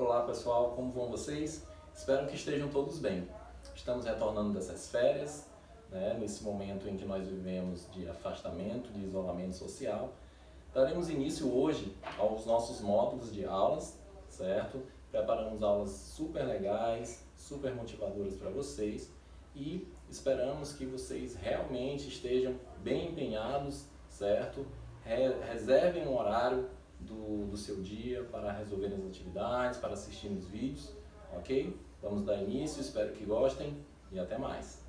Olá pessoal, como vão vocês? Espero que estejam todos bem. Estamos retornando dessas férias, nesse momento em que nós vivemos de afastamento, de isolamento social. Daremos início hoje aos nossos módulos de aulas, certo? Preparamos aulas super legais, super motivadoras para vocês e esperamos que vocês realmente estejam bem empenhados, certo? Reservem um horário do seu dia para resolver as atividades, para assistir os vídeos, ok? Vamos dar início, espero que gostem e até mais.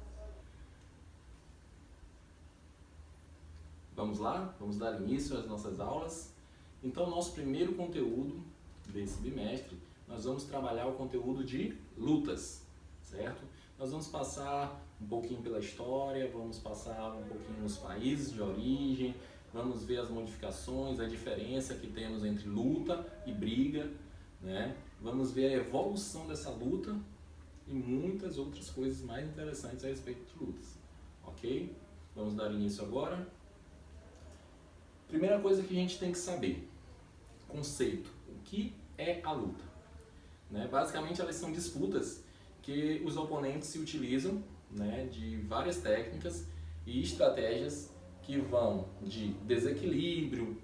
Vamos lá? Vamos dar início às nossas aulas. Então, nosso primeiro conteúdo desse bimestre, nós vamos trabalhar o conteúdo de lutas, certo? Nós vamos passar um pouquinho pela história, vamos passar um pouquinho nos países de origem, vamos ver as modificações, a diferença que temos entre luta e briga, Vamos ver a evolução dessa luta e muitas outras coisas mais interessantes a respeito de lutas, ok? Vamos dar início agora. Primeira coisa que a gente tem que saber, conceito, o que é a luta? Basicamente elas são disputas que os oponentes se utilizam de várias técnicas e estratégias que vão de desequilíbrio,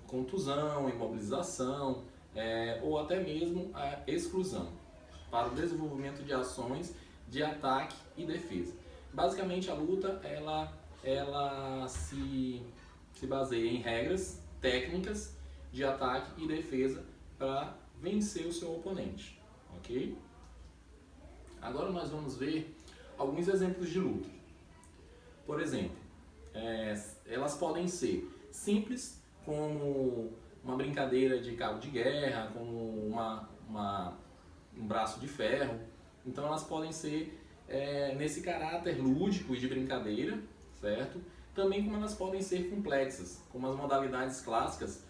contusão, imobilização ou até mesmo a exclusão para o desenvolvimento de ações de ataque e defesa. Basicamente a luta ela se baseia em regras técnicas de ataque e defesa para vencer o seu oponente, ok? Agora nós vamos ver alguns exemplos de luta. Por exemplo, elas podem ser simples, como uma brincadeira de cabo de guerra, como um braço de ferro. Então elas podem ser nesse caráter lúdico e de brincadeira, certo? Também como elas podem ser complexas, como as modalidades clássicas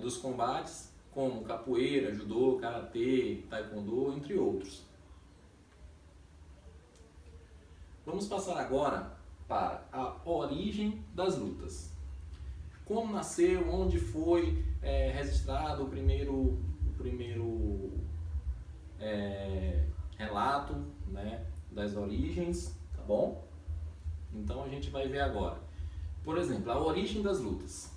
dos combates, como capoeira, judô, karatê, taekwondo, entre outros. Vamos passar agora para a origem das lutas. Como nasceu, onde foi registrado o primeiro relato das origens, tá bom? Então a gente vai ver agora. Por exemplo, a origem das lutas.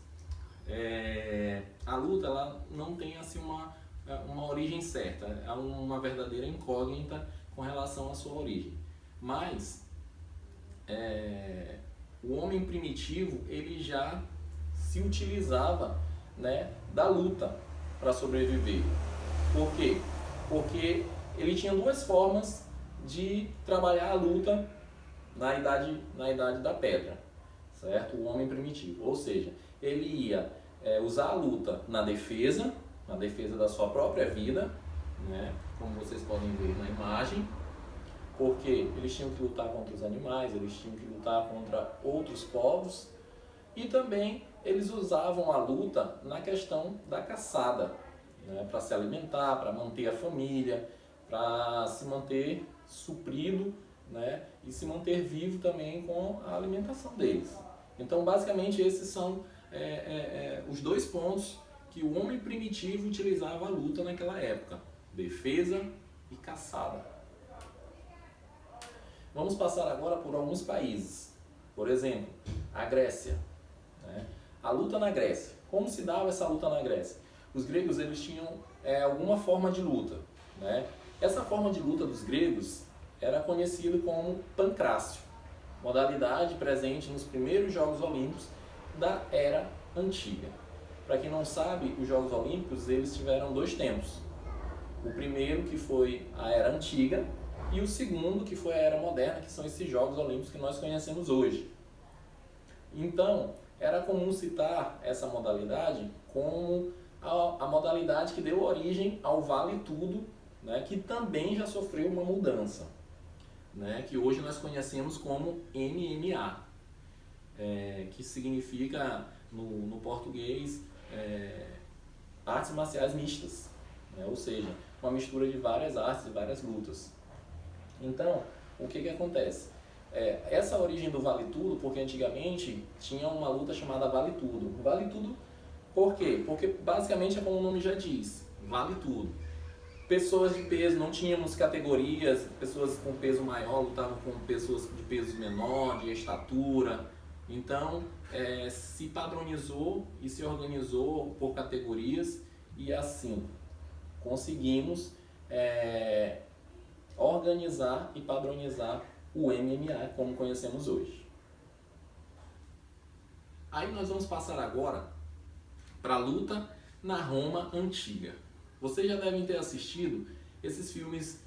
A luta ela não tem assim uma origem certa, é uma verdadeira incógnita com relação à sua origem. Mas o homem primitivo ele já se utilizava da luta para sobreviver. Por quê? Porque ele tinha duas formas de trabalhar a luta na idade da pedra, certo? O homem primitivo, ou seja, ele ia usar a luta na defesa da sua própria vida, como vocês podem ver na imagem, porque eles tinham que lutar contra os animais, eles tinham que lutar contra outros povos e também eles usavam a luta na questão da caçada, para se alimentar, para manter a família, para se manter suprido e se manter vivo também com a alimentação deles. Então basicamente esses são os dois pontos que o homem primitivo utilizava a luta naquela época, defesa e caçada. Vamos passar agora por alguns países. Por exemplo, a Grécia. A luta na Grécia. Como se dava essa luta na Grécia? Os gregos eles tinham alguma forma de luta. Essa forma de luta dos gregos era conhecida como pancrácio, modalidade presente nos primeiros Jogos Olímpicos da Era Antiga. Para quem não sabe, os Jogos Olímpicos eles tiveram dois tempos. O primeiro que foi a Era Antiga e o segundo que foi a Era Moderna, que são esses Jogos Olímpicos que nós conhecemos hoje. Então, era comum citar essa modalidade como a modalidade que deu origem ao Vale Tudo, que também já sofreu uma mudança, que hoje nós conhecemos como MMA, que significa no português artes marciais mistas, ou seja, uma mistura de várias artes e várias lutas. Então, o que acontece? Essa origem do Vale Tudo, porque antigamente tinha uma luta chamada Vale Tudo. Vale Tudo por quê? Porque basicamente é como o nome já diz, vale tudo. Pessoas de peso, não tínhamos categorias, pessoas com peso maior lutavam com pessoas de peso menor, de estatura. Então, se padronizou e se organizou por categorias e assim conseguimos organizar e padronizar o MMA como conhecemos hoje. Aí nós vamos passar agora para a luta na Roma Antiga. Vocês já devem ter assistido esses filmes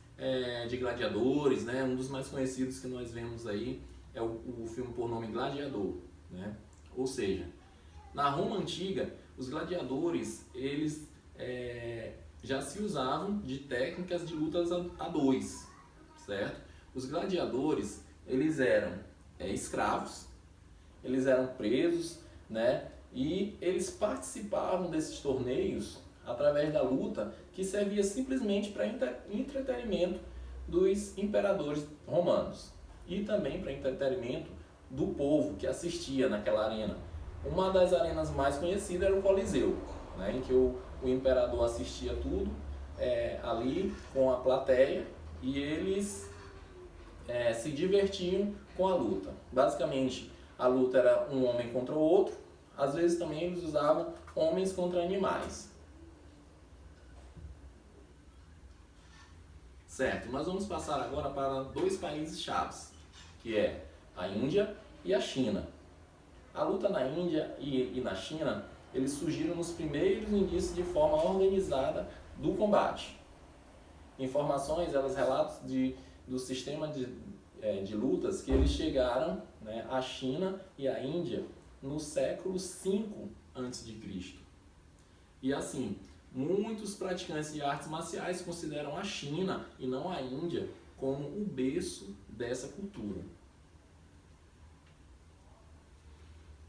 de gladiadores, né? Um dos mais conhecidos que nós vemos aí é o filme por nome Gladiador, né? Ou seja, na Roma Antiga, os gladiadores, eles já se usavam de técnicas de lutas a dois, certo? Os gladiadores, eles eram escravos, eles eram presos, né? E eles participavam desses torneios através da luta, que servia simplesmente para entretenimento dos imperadores romanos e também para entretenimento do povo que assistia naquela arena. Uma das arenas mais conhecidas era o Coliseu, né, em que o imperador assistia tudo ali com a plateia e eles se divertiam com a luta. Basicamente, a luta era um homem contra o outro, às vezes também eles usavam homens contra animais. Certo, nós vamos passar agora para dois países chaves, que é a Índia e a China. A luta na Índia e na China, eles surgiram nos primeiros indícios de forma organizada do combate. Informações, elas relatam do sistema de lutas que eles chegaram, né, à China e à Índia no século V a.C. E assim, muitos praticantes de artes marciais consideram a China e não a Índia como o berço dessa cultura.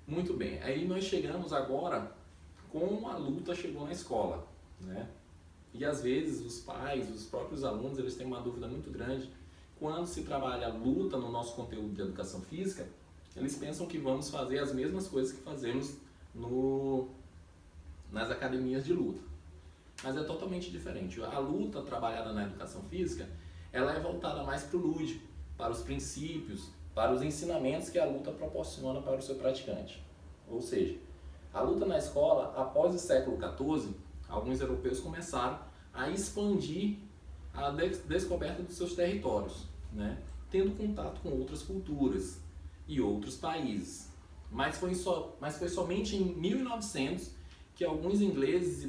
Muito bem, aí nós chegamos agora como a luta chegou na escola, né? E às vezes os pais, os próprios alunos, eles têm uma dúvida muito grande. Quando se trabalha a luta no nosso conteúdo de educação física, eles pensam que vamos fazer as mesmas coisas que fazemos nas academias de luta. Mas é totalmente diferente. A luta trabalhada na educação física, ela é voltada mais para o lúdico, para os princípios, para os ensinamentos que a luta proporciona para o seu praticante. Ou seja, a luta na escola, após o século XIV, alguns europeus começaram a expandir a descoberta dos seus territórios, né? Tendo contato com outras culturas e outros países. Mas foi somente em 1900 que alguns ingleses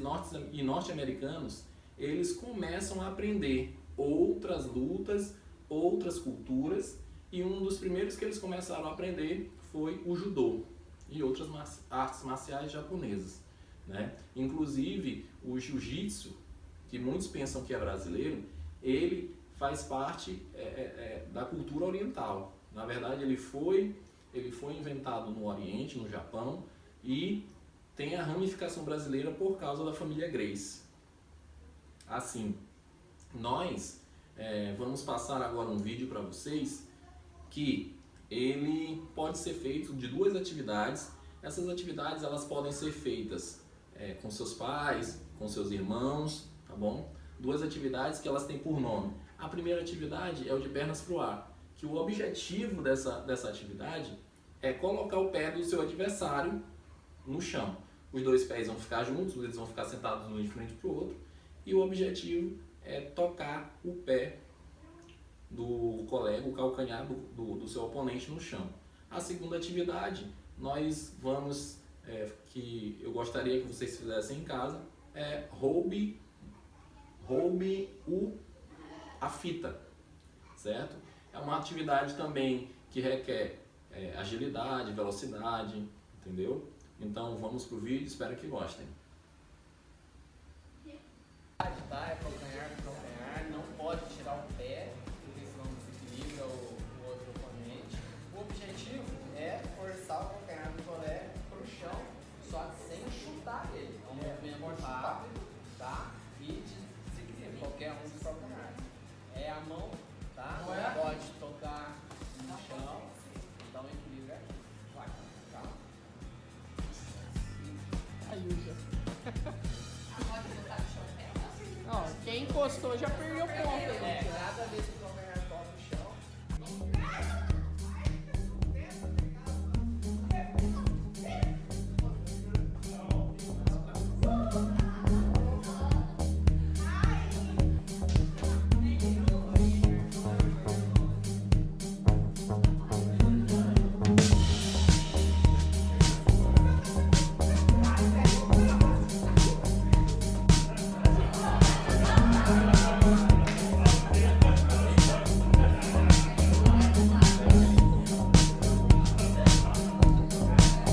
e norte-americanos eles começam a aprender outras lutas, outras culturas, e um dos primeiros que eles começaram a aprender foi o judô e outras artes marciais japonesas, né? Inclusive o jiu-jitsu, que muitos pensam que é brasileiro, ele faz parte da cultura oriental. Na verdade, ele foi inventado no Oriente, no Japão, e tem a ramificação brasileira por causa da família Gracie. Assim, nós vamos passar agora um vídeo para vocês que ele pode ser feito de duas atividades. Essas atividades elas podem ser feitas com seus pais, com seus irmãos, tá bom? Duas atividades que elas têm por nome. A primeira atividade é o de pernas para o ar, que o objetivo dessa atividade é colocar o pé do seu adversário no chão. Os dois pés vão ficar juntos, eles vão ficar sentados um de frente para o outro, e o objetivo é tocar o pé do colega, o calcanhar do seu oponente no chão. A segunda atividade, nós vamos, que eu gostaria que vocês fizessem em casa, é roube a fita, certo? É uma atividade também que requer agilidade, velocidade, entendeu? Então vamos pro vídeo, espero que gostem. Tá? É calcanhar com calcanhar, não pode tirar o pé, porque senão desequilibra o outro oponente. O objetivo é forçar o calcanhar do colega pro chão, só que sem chutar ele. É um movimento rápido, tá? E desequilibra qualquer um dos calcanhares. É a mão, tá? Não pode tocar no chão, então equilibra aqui. Vai, tá? Aí, já. Pode botar no chão dela? Ó, Quem encostou já perdeu ponto. Cada vez que o calcanhar toca o chão.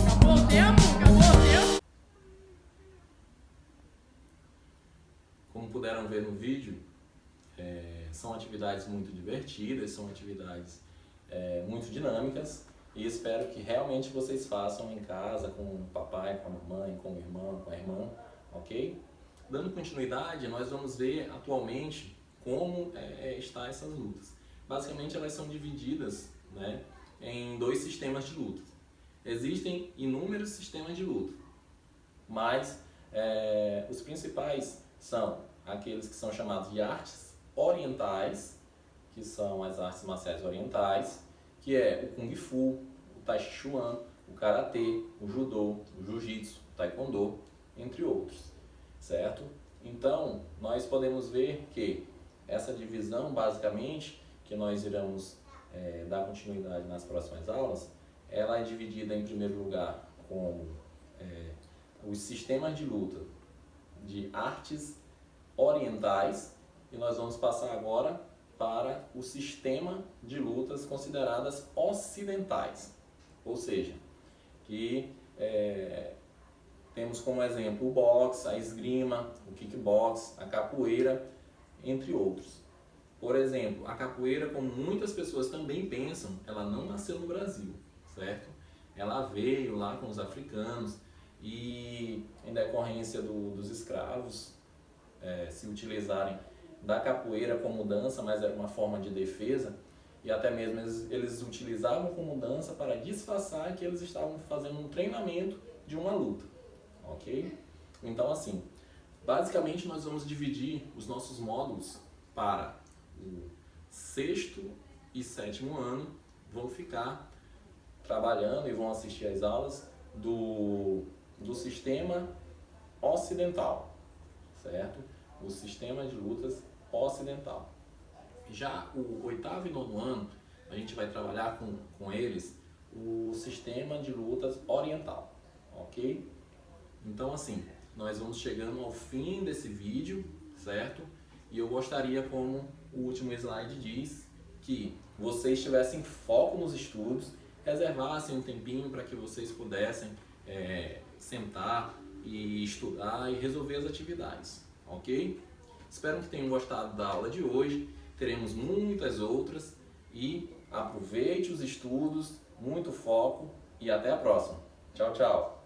Acabou o tempo? Acabou o tempo? Como puderam ver no vídeo, são atividades muito divertidas, são atividades muito dinâmicas e espero que realmente vocês façam em casa com o papai, com a mamãe, com o irmão, com a irmã, ok? Dando continuidade, nós vamos ver atualmente como está essas lutas. Basicamente elas são divididas, né, em dois sistemas de luta. Existem inúmeros sistemas de luta, mas os principais são aqueles que são chamados de artes orientais, que são as artes marciais orientais, que é o Kung Fu, o Tai Chi Chuan, o Karatê, o Judô, o Jiu-Jitsu, o Taekwondo, entre outros, certo? Então, nós podemos ver que essa divisão, basicamente, que nós iremos dar continuidade nas próximas aulas, ela é dividida em primeiro lugar como os sistemas de luta de artes orientais e nós vamos passar agora para o sistema de lutas consideradas ocidentais, ou seja, que temos como exemplo o boxe, a esgrima, o kickbox, a capoeira, entre outros. Por exemplo, a capoeira, como muitas pessoas também pensam, ela não nasceu no Brasil, certo? Ela veio lá com os africanos e em decorrência dos escravos se utilizarem da capoeira como dança, mas era uma forma de defesa e até mesmo eles utilizavam como dança para disfarçar que eles estavam fazendo um treinamento de uma luta, ok? Então assim, basicamente nós vamos dividir os nossos módulos para o 6º e 7º ano, vão ficar trabalhando e vão assistir às aulas do sistema ocidental, certo? O sistema de lutas ocidental. Já o 8º e 9º ano, a gente vai trabalhar com eles o sistema de lutas oriental, ok? Então assim, nós vamos chegando ao fim desse vídeo, certo? E eu gostaria, como o último slide diz, que vocês tivessem foco nos estudos, reservassem um tempinho para que vocês pudessem sentar e estudar e resolver as atividades, ok? Espero que tenham gostado da aula de hoje, teremos muitas outras e aproveite os estudos, muito foco e até a próxima. Tchau, tchau!